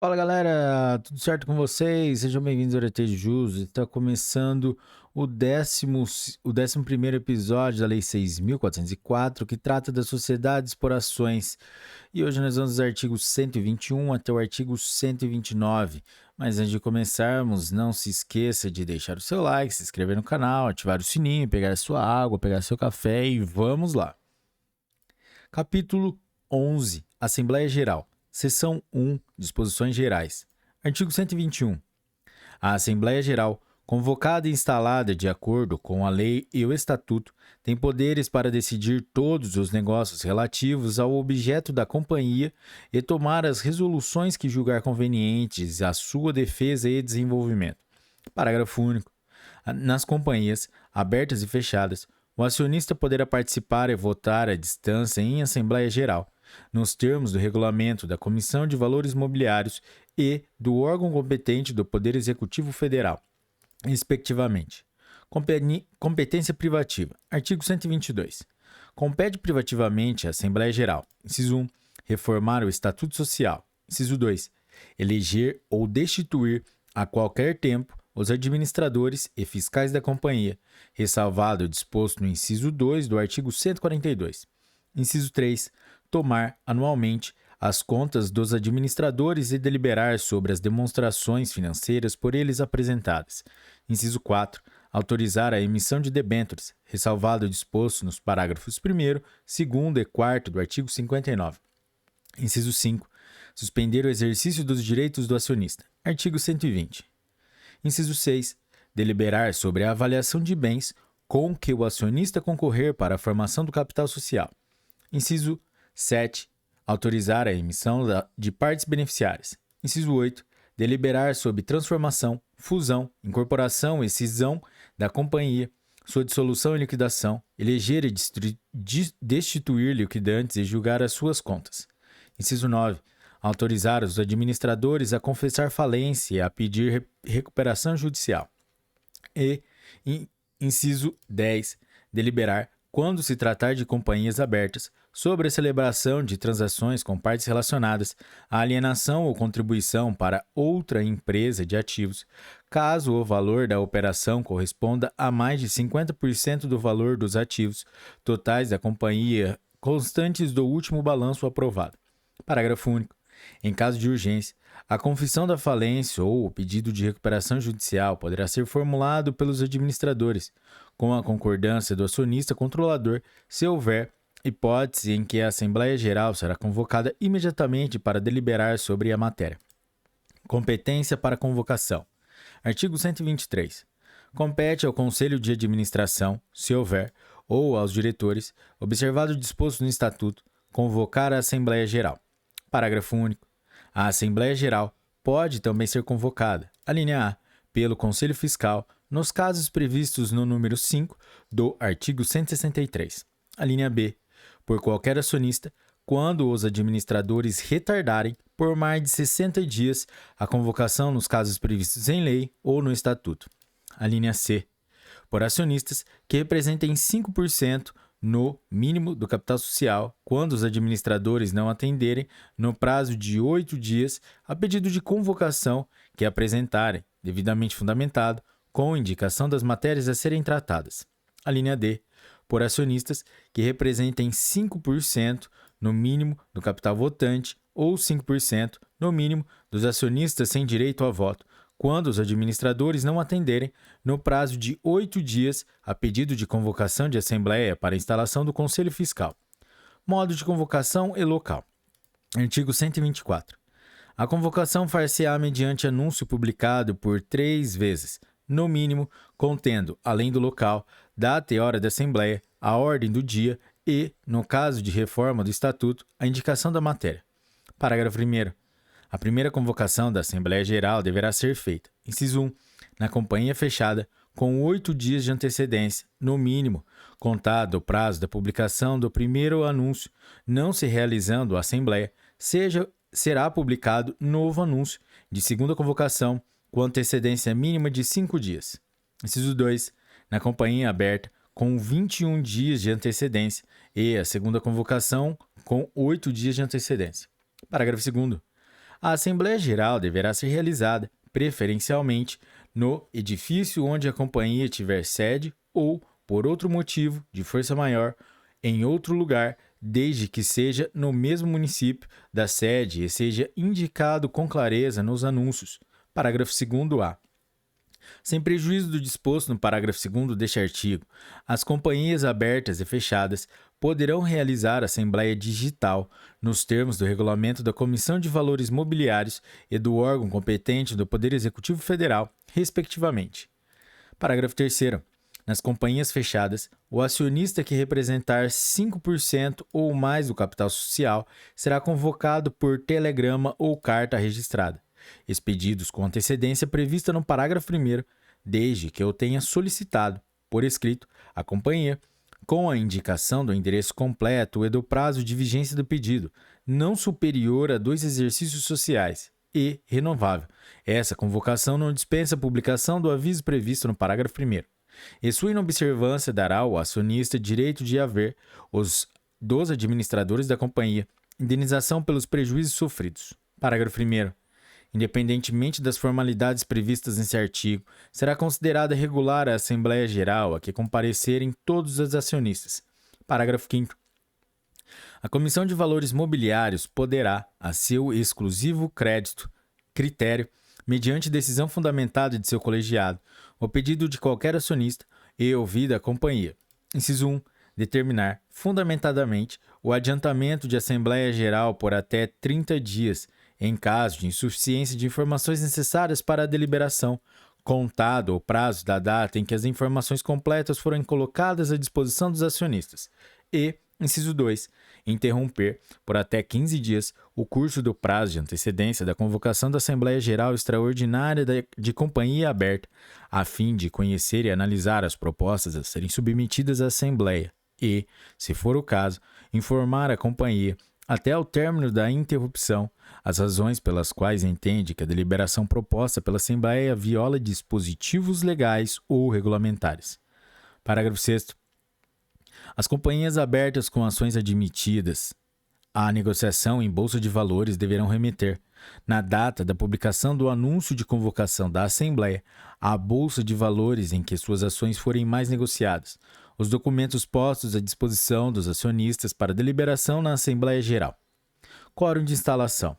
Fala galera, tudo certo com vocês? Sejam bem-vindos ao RT Jus. Está começando o décimo primeiro episódio da Lei 6.404, que trata das sociedades por ações. E hoje nós vamos dos artigos 121 até o artigo 129. Mas antes de começarmos, não se esqueça de deixar o seu like, se inscrever no canal, ativar o sininho, pegar a sua água, pegar seu café e vamos lá. Capítulo 11. Assembleia Geral. Seção 1. Disposições Gerais. Artigo 121. A Assembleia Geral, convocada e instalada de acordo com a lei e o estatuto, tem poderes para decidir todos os negócios relativos ao objeto da companhia e tomar as resoluções que julgar convenientes à sua defesa e desenvolvimento. Parágrafo único. Nas companhias, abertas e fechadas, o acionista poderá participar e votar à distância em Assembleia Geral, nos termos do regulamento da Comissão de Valores Mobiliários e do órgão competente do Poder Executivo Federal, respectivamente. Competência privativa. Artigo 122. Compete privativamente à Assembleia Geral. Inciso 1. Reformar o Estatuto Social. Inciso 2. Eleger ou destituir a qualquer tempo os administradores e fiscais da companhia, ressalvado o disposto no inciso 2 do artigo 142. Inciso 3. Tomar, anualmente, as contas dos administradores e deliberar sobre as demonstrações financeiras por eles apresentadas. Inciso 4. Autorizar a emissão de debêntures, ressalvado o disposto nos parágrafos 1º, 2º e 4º do artigo 59. Inciso 5. Suspender o exercício dos direitos do acionista. Artigo 120. Inciso 6. Deliberar sobre a avaliação de bens com que o acionista concorrer para a formação do capital social. Inciso 7. Autorizar a emissão de partes beneficiárias. Inciso 8. Deliberar sobre transformação, fusão, incorporação e cisão da companhia, sua dissolução e liquidação, eleger e destituir liquidantes e julgar as suas contas. Inciso 9. Autorizar os administradores a confessar falência e a pedir recuperação judicial. E, inciso 10. Deliberar, quando se tratar de companhias abertas, sobre a celebração de transações com partes relacionadas, a alienação ou contribuição para outra empresa de ativos, caso o valor da operação corresponda a mais de 50% do valor dos ativos totais da companhia constantes do último balanço aprovado. Parágrafo único. Em caso de urgência, a confissão da falência ou o pedido de recuperação judicial poderá ser formulado pelos administradores, com a concordância do acionista controlador, se houver hipótese em que a Assembleia Geral será convocada imediatamente para deliberar sobre a matéria. Competência para convocação. Artigo 123. Compete ao Conselho de Administração, se houver, ou aos diretores, observado o disposto no Estatuto, convocar a Assembleia Geral. Parágrafo único. A Assembleia Geral pode também ser convocada, alínea A, pelo Conselho Fiscal, nos casos previstos no número 5 do artigo 163. Alínea B, por qualquer acionista, quando os administradores retardarem por mais de 60 dias a convocação nos casos previstos em lei ou no Estatuto. Alínea C, por acionistas que representem 5% no mínimo do capital social, quando os administradores não atenderem, no prazo de 8 dias, a pedido de convocação que apresentarem, devidamente fundamentado, com indicação das matérias a serem tratadas. A linha D, por acionistas que representem 5% no mínimo do capital votante ou 5% no mínimo dos acionistas sem direito a voto, quando os administradores não atenderem, no prazo de 8 dias, a pedido de convocação de assembleia para instalação do Conselho Fiscal. Modo de convocação e local. Artigo 124. A convocação far-se-á mediante anúncio publicado por 3 vezes, no mínimo, contendo, além do local, data e hora da assembleia, a ordem do dia e, no caso de reforma do Estatuto, a indicação da matéria. Parágrafo 1º. A primeira convocação da Assembleia Geral deverá ser feita, inciso 1, na companhia fechada, com 8 dias de antecedência, no mínimo, contado o prazo da publicação do primeiro anúncio, não se realizando a Assembleia, será publicado novo anúncio de segunda convocação, com antecedência mínima de 5 dias. Inciso 2, na companhia aberta, com 21 dias de antecedência, e a segunda convocação, com 8 dias de antecedência. Parágrafo 2º. A Assembleia Geral deverá ser realizada, preferencialmente, no edifício onde a companhia tiver sede ou, por outro motivo de força maior, em outro lugar, desde que seja no mesmo município da sede e seja indicado com clareza nos anúncios. Parágrafo 2º-A. Sem prejuízo do disposto no parágrafo 2º deste artigo, as companhias abertas e fechadas poderão realizar assembleia digital nos termos do regulamento da Comissão de Valores Mobiliários e do órgão competente do Poder Executivo Federal, respectivamente. Parágrafo 3º. Nas companhias fechadas, o acionista que representar 5% ou mais do capital social será convocado por telegrama ou carta registrada, expedidos com antecedência prevista no parágrafo 1º, desde que eu tenha solicitado, por escrito, à companhia, com a indicação do endereço completo e do prazo de vigência do pedido, não superior a 2 exercícios sociais, e renovável. Essa convocação não dispensa a publicação do aviso previsto no parágrafo 1º. E sua inobservância dará ao acionista direito de haver, dos administradores da companhia, indenização pelos prejuízos sofridos. Parágrafo 1º. Independentemente das formalidades previstas nesse artigo, será considerada regular a Assembleia Geral a que comparecerem todos os acionistas. Parágrafo 5º. A Comissão de Valores Mobiliários poderá, a seu exclusivo critério, mediante decisão fundamentada de seu colegiado, o pedido de qualquer acionista e ouvida a companhia. Inciso 1. Determinar, fundamentadamente, o adiantamento de Assembleia Geral por até 30 dias, em caso de insuficiência de informações necessárias para a deliberação, contado o prazo da data em que as informações completas forem colocadas à disposição dos acionistas. E, inciso 2, interromper, por até 15 dias, o curso do prazo de antecedência da convocação da Assembleia Geral Extraordinária de companhia aberta, a fim de conhecer e analisar as propostas a serem submetidas à Assembleia e, se for o caso, informar a companhia, até ao término da interrupção, as razões pelas quais entende que a deliberação proposta pela Assembleia viola dispositivos legais ou regulamentares. Parágrafo 6º. As companhias abertas com ações admitidas à negociação em bolsa de valores deverão remeter, na data da publicação do anúncio de convocação da Assembleia, à bolsa de valores em que suas ações forem mais negociadas, os documentos postos à disposição dos acionistas para deliberação na Assembleia Geral. Quórum de instalação.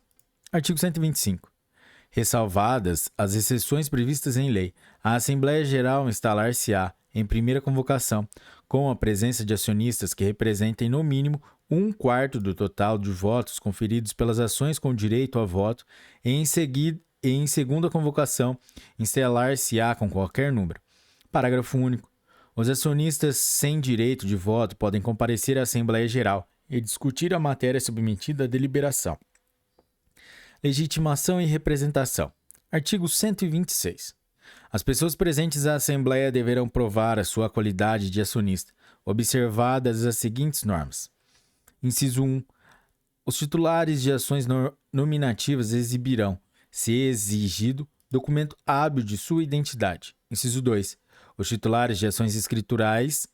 Artigo 125. Ressalvadas as exceções previstas em lei, a Assembleia Geral instalar-se-á, em primeira convocação, com a presença de acionistas que representem no mínimo 1/4 do total de votos conferidos pelas ações com direito a voto, e em segunda convocação, instalar-se-á com qualquer número. Parágrafo único. Os acionistas sem direito de voto podem comparecer à Assembleia Geral e discutir a matéria submetida à deliberação. Legitimação e representação. Artigo 126. As pessoas presentes à Assembleia deverão provar a sua qualidade de acionista, observadas as seguintes normas. Inciso 1. Os titulares de ações nominativas exibirão, se exigido, documento hábil de sua identidade. Inciso 2. Os titulares de ações escriturais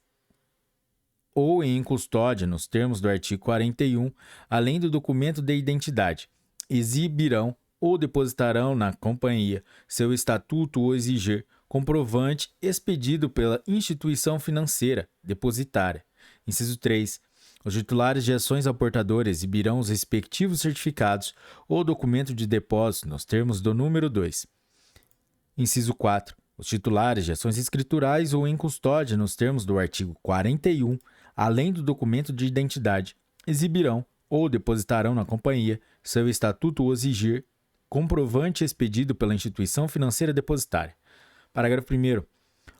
ou em custódia, nos termos do artigo 41, além do documento de identidade, exibirão ou depositarão na companhia seu estatuto ou exigir comprovante expedido pela instituição financeira depositária. Inciso 3. Os titulares de ações aportadoras exibirão os respectivos certificados ou documento de depósito nos termos do número 2. Inciso 4. Os titulares de ações escriturais ou em custódia nos termos do artigo 41, além do documento de identidade, exibirão ou depositarão na companhia seu estatuto ou exigir comprovante expedido pela instituição financeira depositária. Parágrafo 1º.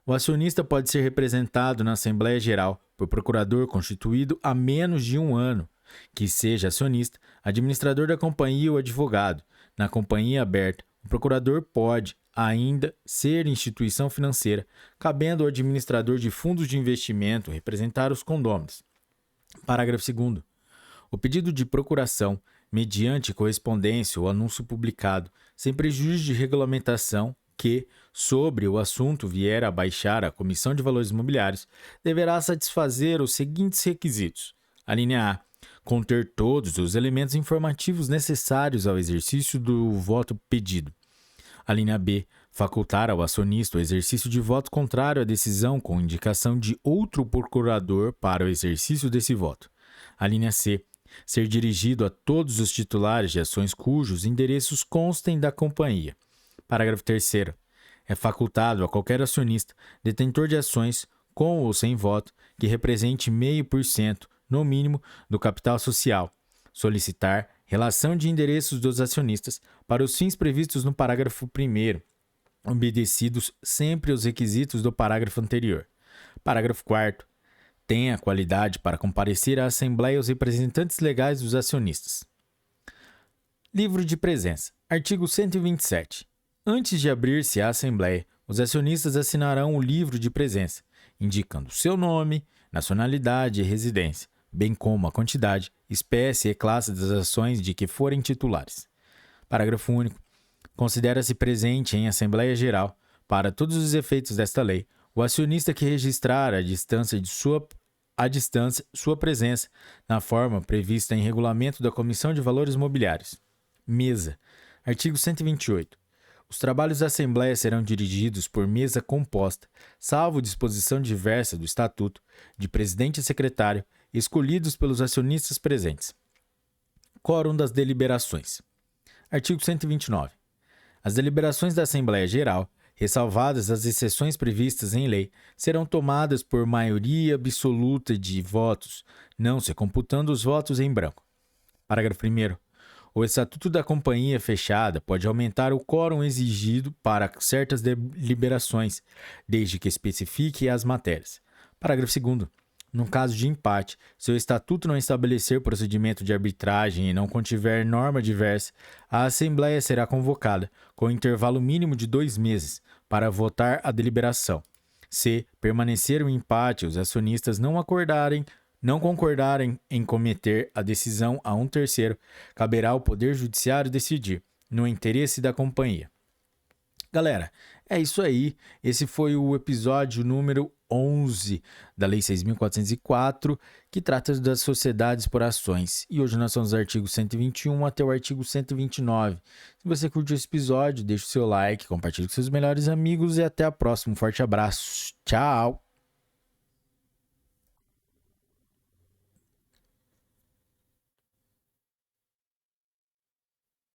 O acionista pode ser representado na Assembleia Geral por procurador constituído há menos de 1 ano, que seja acionista, administrador da companhia ou advogado. Na companhia aberta, o procurador pode ainda ser instituição financeira, cabendo ao administrador de fundos de investimento representar os condôminos. Parágrafo 2º. O pedido de procuração, mediante correspondência ou anúncio publicado, sem prejuízo de regulamentação que, sobre o assunto vier a baixar a Comissão de Valores Mobiliários, deverá satisfazer os seguintes requisitos. Alínea A. conter todos os elementos informativos necessários ao exercício do voto pedido. A linha B, facultar ao acionista o exercício de voto contrário à decisão com indicação de outro procurador para o exercício desse voto. A linha C, ser dirigido a todos os titulares de ações cujos endereços constem da companhia. Parágrafo 3º. É facultado a qualquer acionista, detentor de ações, com ou sem voto, que represente 0,5%, no mínimo, do capital social, solicitar relação de endereços dos acionistas para os fins previstos no parágrafo 1º, obedecidos sempre os requisitos do parágrafo anterior. Parágrafo 4º. Tem a qualidade para comparecer à Assembleia os representantes legais dos acionistas. Livro de presença. Artigo 127. Antes de abrir-se a Assembleia, os acionistas assinarão o livro de presença, indicando seu nome, nacionalidade e residência, bem como a quantidade, espécie e classe das ações de que forem titulares. Parágrafo único. Considera-se presente em Assembleia Geral, para todos os efeitos desta lei, o acionista que registrar à distância sua presença, na forma prevista em regulamento da Comissão de Valores Mobiliários. Mesa. Artigo 128. Os trabalhos da Assembleia serão dirigidos por mesa composta, salvo disposição diversa do Estatuto, de presidente e secretário, escolhidos pelos acionistas presentes. Quórum das deliberações. Artigo 129. As deliberações da Assembleia Geral, ressalvadas as exceções previstas em lei, serão tomadas por maioria absoluta de votos, não se computando os votos em branco. Parágrafo 1º. O Estatuto da Companhia Fechada pode aumentar o quórum exigido para certas deliberações, desde que especifique as matérias. Parágrafo 2º. No caso de empate, se o Estatuto não estabelecer procedimento de arbitragem e não contiver norma diversa, a Assembleia será convocada, com intervalo mínimo de 2 meses, para votar a deliberação. Se permanecer o empate, os acionistas não concordarem em cometer a decisão a um terceiro, caberá ao Poder Judiciário decidir, no interesse da companhia. Galera, é isso aí. Esse foi o episódio número 11 da Lei 6.404, que trata das sociedades por ações. E hoje nós somos do artigo 121 até o artigo 129. Se você curtiu esse episódio, deixe o seu like, compartilhe com seus melhores amigos e até a próxima. Um forte abraço. Tchau!